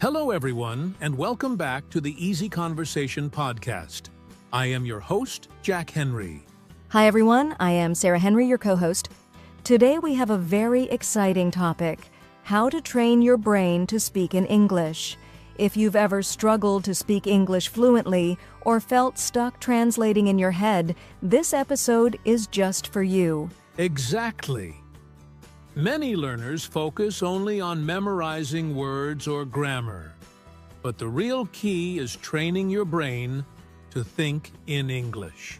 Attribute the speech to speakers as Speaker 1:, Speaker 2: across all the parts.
Speaker 1: Hello, everyone, and welcome back to the Easy Conversation podcast. I am your host, Jack Henry.
Speaker 2: Hi, everyone. I am Sarah Henry, your co-host. Today, we have a very exciting topic, how to train your brain to speak in English. If you've ever struggled to speak English fluently or felt stuck translating in your head, this episode is just for you.
Speaker 1: Exactly. Many learners focus only on memorizing words or grammar, but the real key is training your brain to think in English.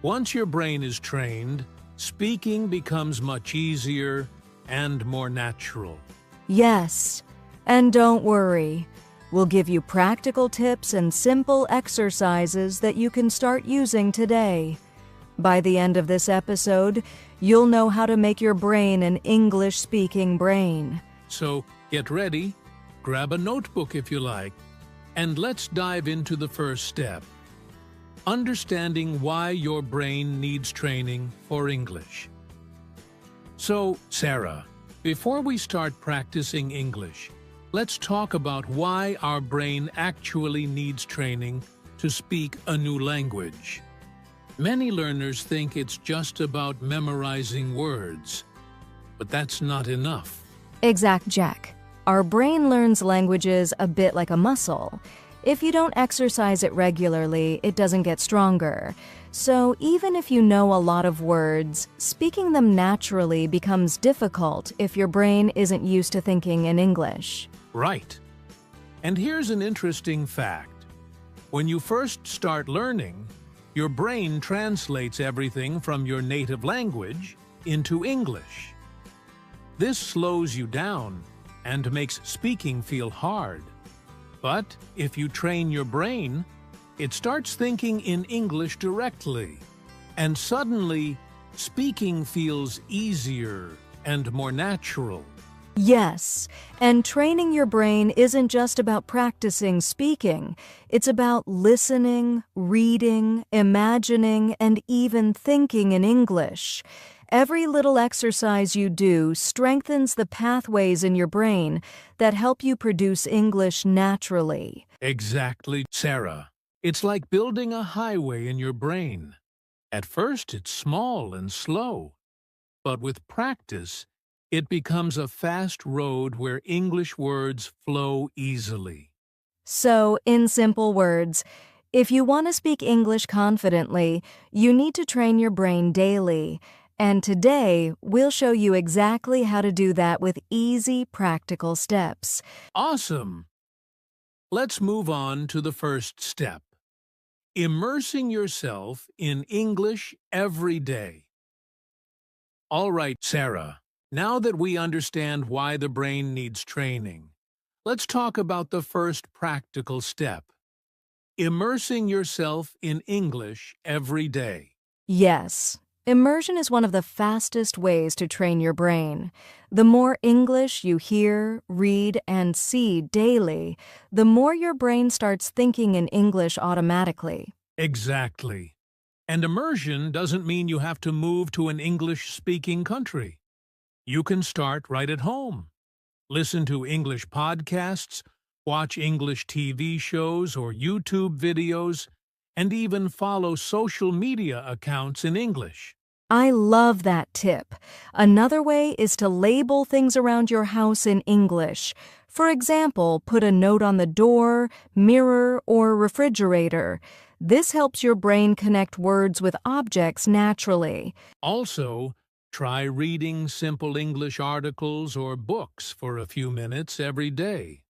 Speaker 1: Once your brain is trained, speaking becomes much easier and more natural.
Speaker 2: Yes, and don't worry. We'll give you practical tips and simple exercises that you can start using today. By the end of this episode, you'll know how to make your brain an English-speaking brain.
Speaker 1: So get ready, grab a notebook if you like, and let's dive into the first step. Understanding why your brain needs training for English. So, Sarah, before we start practicing English, let's talk about why our brain actually needs training to speak a new language. Many learners think it's just about memorizing words, but that's not enough.
Speaker 2: Exact, Jack. Our brain learns languages a bit like a muscle. If you don't exercise it regularly, it doesn't get stronger. So even if you know a lot of words, speaking them naturally becomes difficult if your brain isn't used to thinking in English.
Speaker 1: Right. And here's an interesting fact. When you first start learning, your brain translates everything from your native language into English. This slows you down and makes speaking feel hard. But if you train your brain, it starts thinking in English directly, and suddenly speaking feels easier and more natural.
Speaker 2: Yes, and training your isn't isn't just about practicing speaking. It's about listening, reading, imagining, and even thinking in English. Every little exercise you do strengthens the pathways in your brain that help you produce English naturally.
Speaker 1: Exactly, Sarah. It's like building a highway in your brain. At first, it's small and slow, but with practice, it becomes a fast road where English words flow easily.
Speaker 2: So, in simple words, if you want to speak English confidently, you need to train your brain daily. And today, we'll show you exactly how to do that with easy, practical steps.
Speaker 1: Awesome! Let's move on to the first step. Immersing yourself in English every day. All right, Sarah. Now that we understand why the brain needs training, let's talk about the first practical step. Immersing yourself in English every day.
Speaker 2: Yes, immersion is one of the fastest ways to train your brain. The more English you hear, read, and see daily, the more your brain starts thinking in English automatically.
Speaker 1: Exactly. And immersion doesn't mean you have to move to an English-speaking country. You can start right at home. Listen to English podcasts, watch English TV shows or YouTube videos, and even follow social media accounts in English.
Speaker 2: I love that tip. Another way is to label things around your house in English. For example, put a note on the door, mirror, or refrigerator. This helps your brain connect words with objects naturally.
Speaker 1: Also, try reading simple English articles or books for a few minutes every day.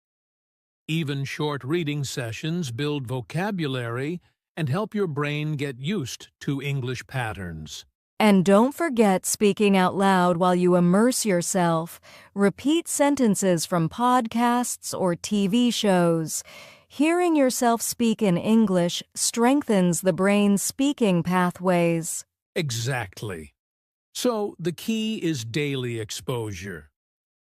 Speaker 1: Even short reading sessions build vocabulary and help your brain get used to English patterns.
Speaker 2: And don't forget speaking out loud while you immerse yourself. Repeat sentences from podcasts or TV shows. Hearing yourself speak in English strengthens the brain's speaking pathways.
Speaker 1: Exactly. So, the key is daily exposure.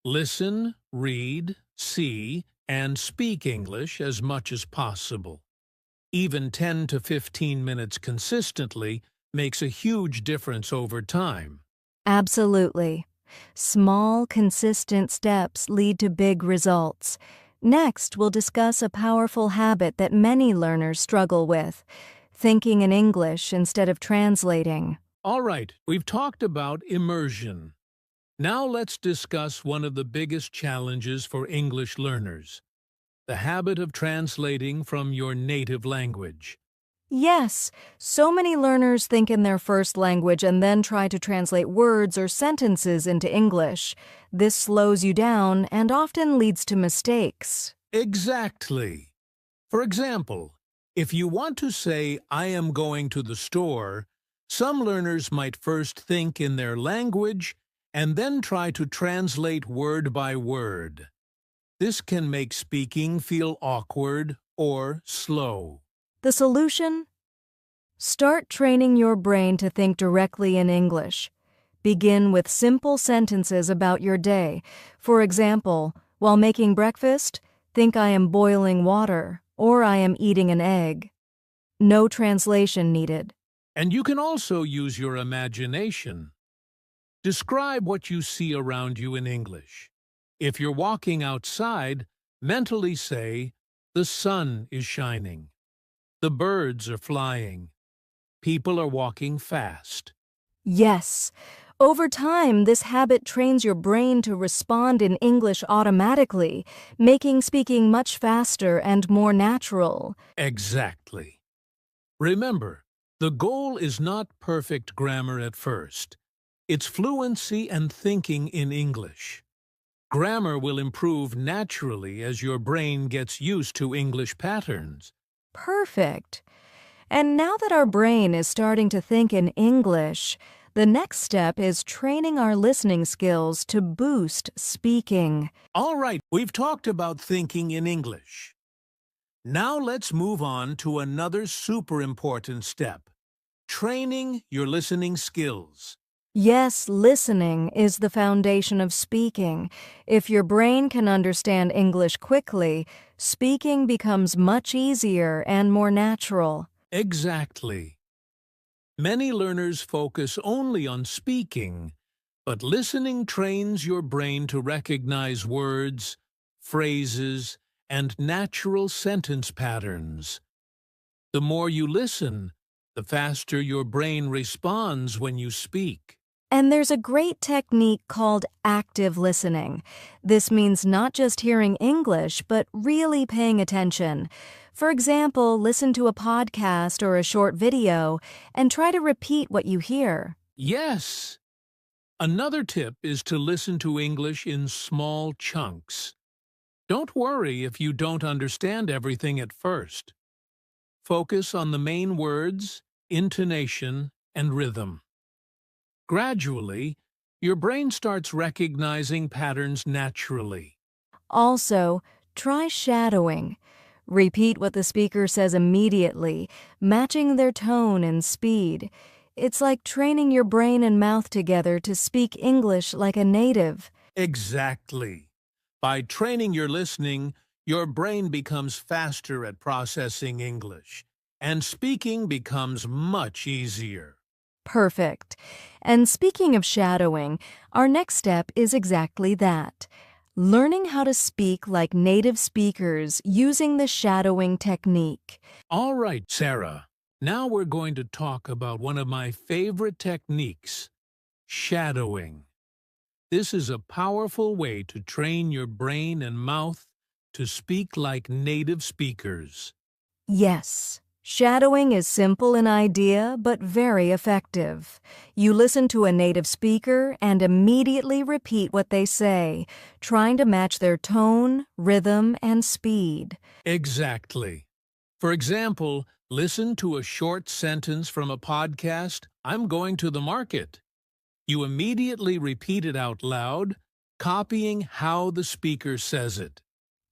Speaker 1: Listen, read, see, and speak English as much as possible. Even 10 to 15 minutes consistently makes a huge difference over time.
Speaker 2: Absolutely. Small, consistent steps lead to big results. Next, we'll discuss a powerful habit that many learners struggle with: thinking in English instead of translating.
Speaker 1: All right, we've talked about immersion. Now let's discuss one of the biggest challenges for English learners: the habit of translating from your native language.
Speaker 2: Yes, so many learners think in their first language and then try to translate words or sentences into English. This slows you down and often leads to mistakes.
Speaker 1: Exactly. For example, if you want to say, "I am going to the store," some learners might first think in their language and then try to translate word by word. This can make speaking feel awkward or slow.
Speaker 2: The solution? Start training your brain to think directly in English. Begin with simple sentences about your day. For example, while making breakfast, think "I am boiling water" or "I am eating an egg." No translation needed.
Speaker 1: And you can also use your imagination. Describe what you see around you in English. If you're walking outside, mentally say, "The sun is shining. The birds are flying. People are walking fast."
Speaker 2: Yes. Over time, this habit trains your brain to respond in English automatically, making speaking much faster and more natural.
Speaker 1: Exactly. Remember, the goal is not perfect grammar at first. It's fluency and thinking in English. Grammar will improve naturally as your brain gets used to English patterns.
Speaker 2: Perfect. And now that our brain is starting to think in English, the next step is training our listening skills to boost speaking.
Speaker 1: All right, we've talked about thinking in English. Now let's move on to another super important step: training your listening skills.
Speaker 2: Yes, listening is the foundation of speaking. If your brain can understand English quickly, speaking becomes much easier and more natural.
Speaker 1: Exactly. Many learners focus only on speaking, but listening trains your brain to recognize words, phrases, and natural sentence patterns. The more you listen, the faster your brain responds when you speak.
Speaker 2: And there's a great technique called active listening. This means not just hearing English, but really paying attention. For example, listen to a podcast or a short video and try to repeat what you hear.
Speaker 1: Yes! Another tip is to listen to English in small chunks. Don't worry if you don't understand everything at first. Focus on the main words, intonation, and rhythm. Gradually, your brain starts recognizing patterns naturally.
Speaker 2: Also, try shadowing. Repeat what the speaker says immediately, matching their tone and speed. It's like training your brain and mouth together to speak English like a native.
Speaker 1: Exactly. By training your listening, your brain becomes faster at processing English, and speaking becomes much easier.
Speaker 2: Perfect. And speaking of shadowing, our next step is exactly that: learning how to speak like native speakers using the shadowing technique.
Speaker 1: All right, Sarah. Now we're going to talk about one of my favorite techniques: shadowing. This is a powerful way to train your brain and mouth to speak like native speakers.
Speaker 2: Yes, shadowing is simple in idea, but very effective. You listen to a native speaker and immediately repeat what they say, trying to match their tone, rhythm, and speed.
Speaker 1: Exactly. For example, listen to a short sentence from a podcast, "I'm going to the market." You immediately repeat it out loud, copying how the speaker says it.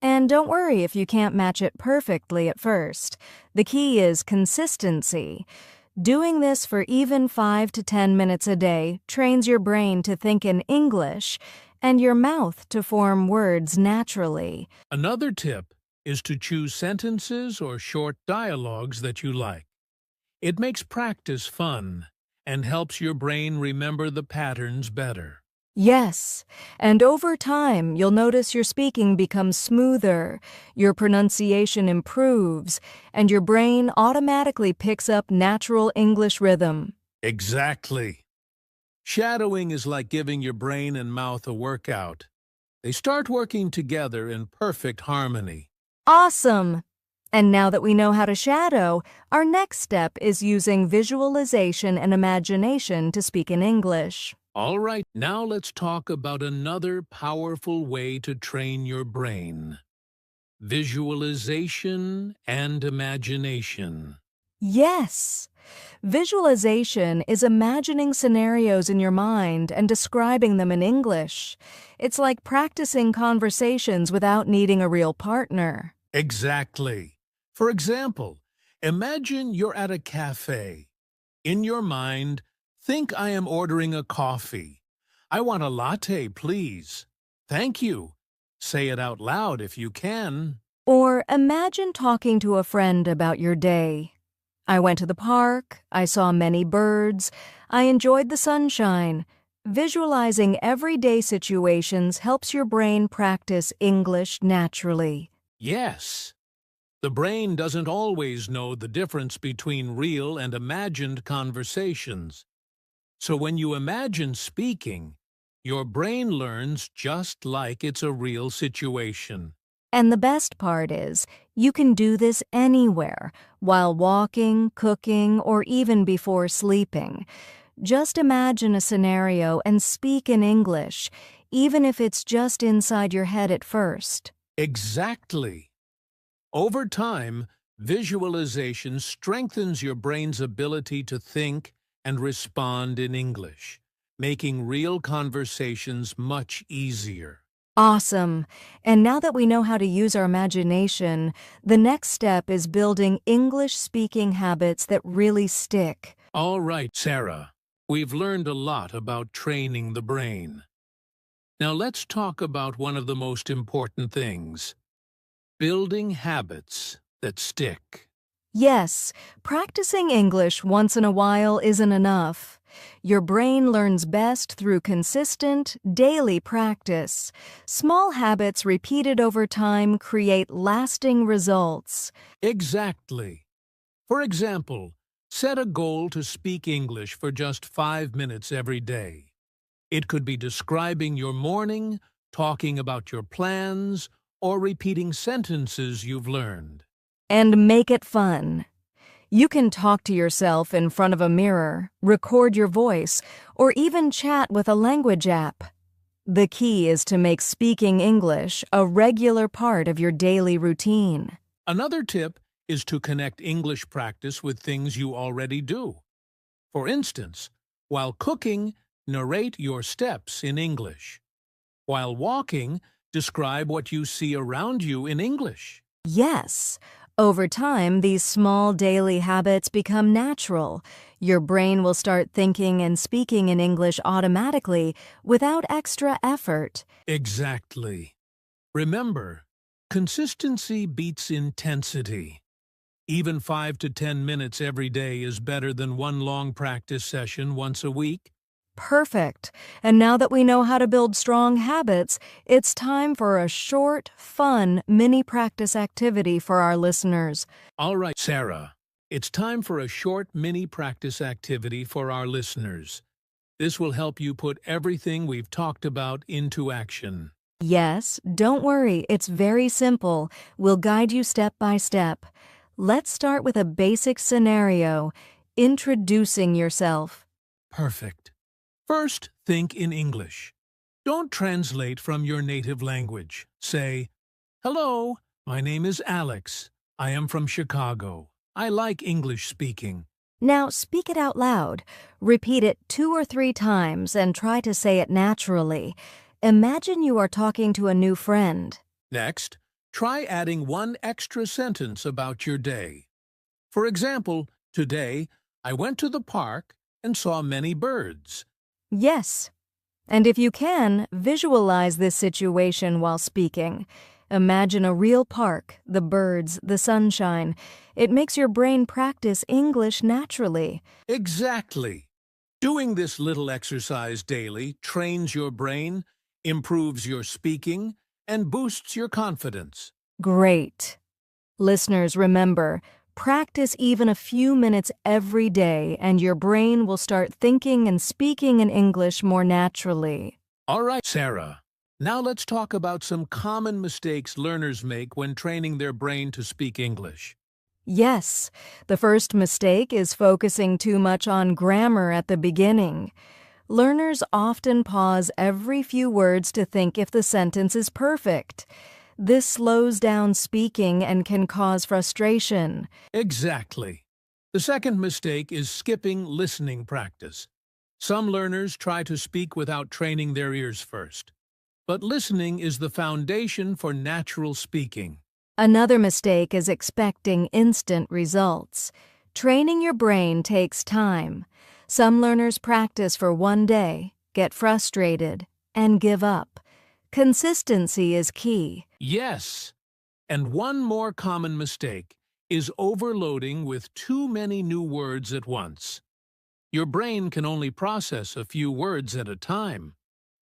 Speaker 2: And don't worry if you can't match it perfectly at first. The key is consistency. Doing this for even 5 to 10 minutes a day trains your brain to think in English and your mouth to form words naturally.
Speaker 1: Another tip is to choose sentences or short dialogues that you like. It makes practice fun and helps your brain remember the patterns better.
Speaker 2: Yes, and over time, you'll notice your speaking becomes smoother, your pronunciation improves, and your brain automatically picks up natural English rhythm.
Speaker 1: Exactly. Shadowing is like giving your brain and mouth a workout. They start working together in perfect harmony.
Speaker 2: Awesome! And now that we know how to shadow, our next step is using visualization and imagination to speak in English.
Speaker 1: All right, now let's talk about another powerful way to train your brain. Visualization and imagination.
Speaker 2: Yes! Visualization is imagining scenarios in your mind and describing them in English. It's like practicing conversations without needing a real partner.
Speaker 1: Exactly. For example, imagine you're at a cafe. In your mind, think I am ordering a coffee. I want a latte, please. Thank you. Say it out loud if you can.
Speaker 2: Or imagine talking to a friend about your day. I went to the park, I saw many birds, I enjoyed the sunshine. Visualizing everyday situations helps your brain practice English naturally.
Speaker 1: Yes. The brain doesn't always know the difference between real and imagined conversations. So when you imagine speaking, your brain learns just like it's a real situation.
Speaker 2: And the best part is, you can do this anywhere, while walking, cooking, or even before sleeping. Just imagine a scenario and speak in English, even if it's just inside your head at first.
Speaker 1: Exactly. Over time, visualization strengthens your brain's ability to think and respond in English, making real conversations much easier.
Speaker 2: Awesome! And now that we know how to use our imagination, the next step is building English speaking habits that really stick.
Speaker 1: All right, Sarah, we've learned a lot about training the brain. Now let's talk about one of the most important things: building habits that stick.
Speaker 2: Yes, practicing English once in a while isn't enough. Your brain learns best through consistent, daily practice. Small habits repeated over time create lasting results.
Speaker 1: Exactly. For example, set a goal to speak English for just 5 minutes every day. It could be describing your morning, talking about your plans, or repeating sentences you've learned.
Speaker 2: And make it fun. You can talk to yourself in front of a mirror, record your voice, or even chat with a language app. The key is to make speaking English a regular part of your daily routine.
Speaker 1: Another tip is to connect English practice with things you already do. For instance, while cooking, narrate your steps in English. While walking, describe what you see around you in English.
Speaker 2: Yes. Over time, these small daily habits become natural. Your brain will start thinking and speaking in English automatically without extra effort.
Speaker 1: Exactly. Remember, consistency beats intensity. Even 5 to 10 minutes every day is better than one long practice session once a week.
Speaker 2: Perfect. And now that we know how to build strong habits, it's time for a short, fun mini practice activity for our listeners.
Speaker 1: All right, Sarah, it's time for a short mini practice activity for our listeners. This will help you put everything we've talked about into action.
Speaker 2: Yes, don't worry, it's very simple. We'll guide you step by step. Let's start with a basic scenario, introducing yourself.
Speaker 1: Perfect. First, think in English. Don't translate from your native language. Say, "Hello, my name is Alex. I am from Chicago. I like English speaking."
Speaker 2: Now speak it out loud. Repeat it 2 or 3 times and try to say it naturally. Imagine you are talking to a new friend.
Speaker 1: Next, try adding one extra sentence about your day. For example, today, I went to the park and saw many birds.
Speaker 2: Yes. And if you can, visualize this situation while speaking. Imagine a real park, the birds, the sunshine. It makes your brain practice English naturally.
Speaker 1: Exactly. Doing this little exercise daily trains your brain, improves your speaking, and boosts your confidence.
Speaker 2: Great. Listeners, remember, practice even a few minutes every day and your brain will start thinking and speaking in English more naturally.
Speaker 1: All right, Sarah. Now let's talk about some common mistakes learners make when training their brain to speak English.
Speaker 2: Yes, the first mistake is focusing too much on grammar at the beginning. Learners often pause every few words to think if the sentence is perfect. This slows down speaking and can cause frustration.
Speaker 1: Exactly. The second mistake is skipping listening practice. Some learners try to speak without training their ears first. But listening is the foundation for natural speaking.
Speaker 2: Another mistake is expecting instant results. Training your brain takes time. Some learners practice for one day, get frustrated, and give up. Consistency is key.
Speaker 1: Yes. And one more common mistake is overloading with too many new words at once. Your brain can only process a few words at a time.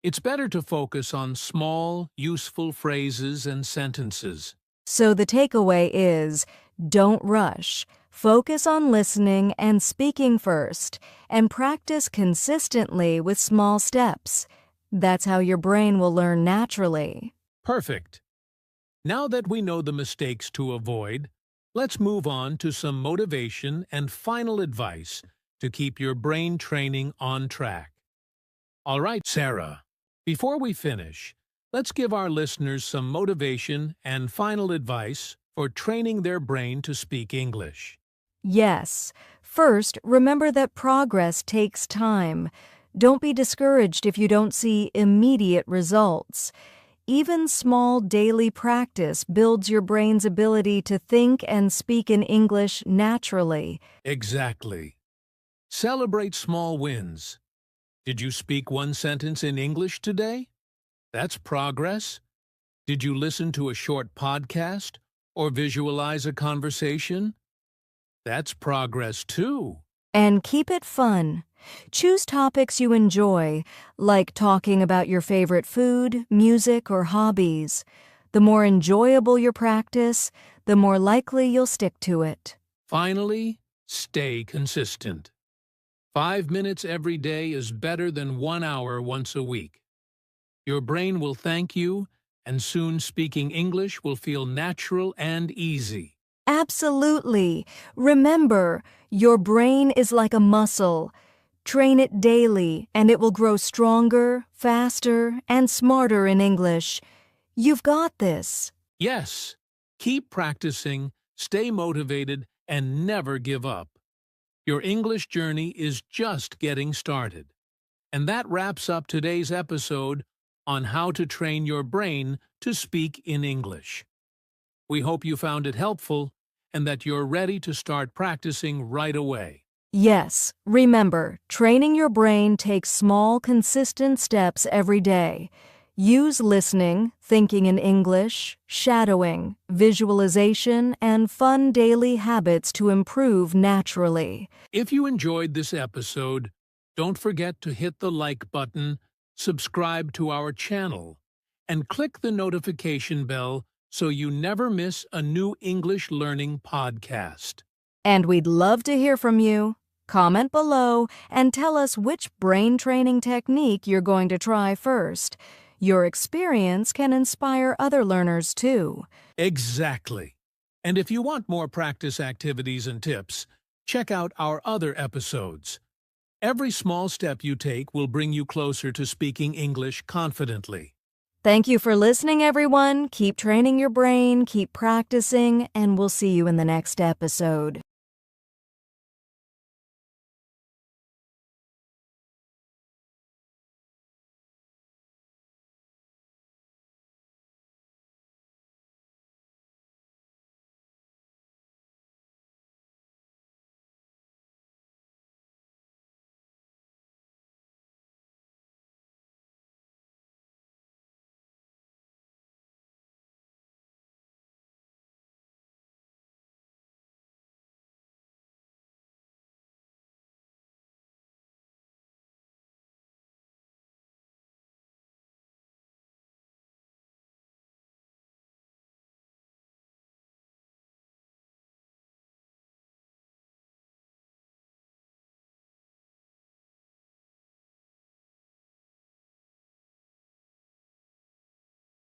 Speaker 1: It's better to focus on small, useful phrases and sentences.
Speaker 2: So the takeaway is, don't rush. Focus on listening and speaking first, and practice consistently with small steps. That's how your brain will learn naturally.
Speaker 1: Perfect. Now that we know the mistakes to avoid, let's move on to some motivation and final advice to keep your brain training on track. All right, Sarah, before we finish, let's give our listeners some motivation and final advice for training their brain to speak English.
Speaker 2: Yes. First, remember that progress takes time. Don't be discouraged if you don't see immediate results. Even small daily practice builds your brain's ability to think and speak in English naturally.
Speaker 1: Exactly. Celebrate small wins. Did you speak one sentence in English today? That's progress. Did you listen to a short podcast or visualize a conversation? That's progress too.
Speaker 2: And keep it fun. Choose topics you enjoy, like talking about your favorite food, music, or hobbies. The more enjoyable your practice, the more likely you'll stick to it.
Speaker 1: Finally, stay consistent. 5 minutes every day is better than 1 hour once a week. Your brain will thank you, and soon speaking English will feel natural and easy.
Speaker 2: Absolutely. Remember, your brain is like a muscle. Train it daily, and it will grow stronger, faster, and smarter in English. You've got this.
Speaker 1: Yes, keep practicing, stay motivated, and never give up. Your English journey is just getting started. And that wraps up today's episode on how to train your brain to speak in English. We hope you found it helpful and that you're ready to start practicing right away.
Speaker 2: Yes, remember, training your brain takes small, consistent steps every day. Use listening, thinking in English, shadowing, visualization, and fun daily habits to improve naturally.
Speaker 1: If you enjoyed this episode, don't forget to hit the like button, subscribe to our channel, and click the notification bell so you never miss a new English learning podcast.
Speaker 2: And we'd love to hear from you. Comment below and tell us which brain training technique you're going to try first. Your experience can inspire other learners too.
Speaker 1: Exactly. And if you want more practice activities and tips, check out our other episodes. Every small step you take will bring you closer to speaking English confidently.
Speaker 2: Thank you for listening, everyone. Keep training your brain, keep practicing, and we'll see you in the next episode.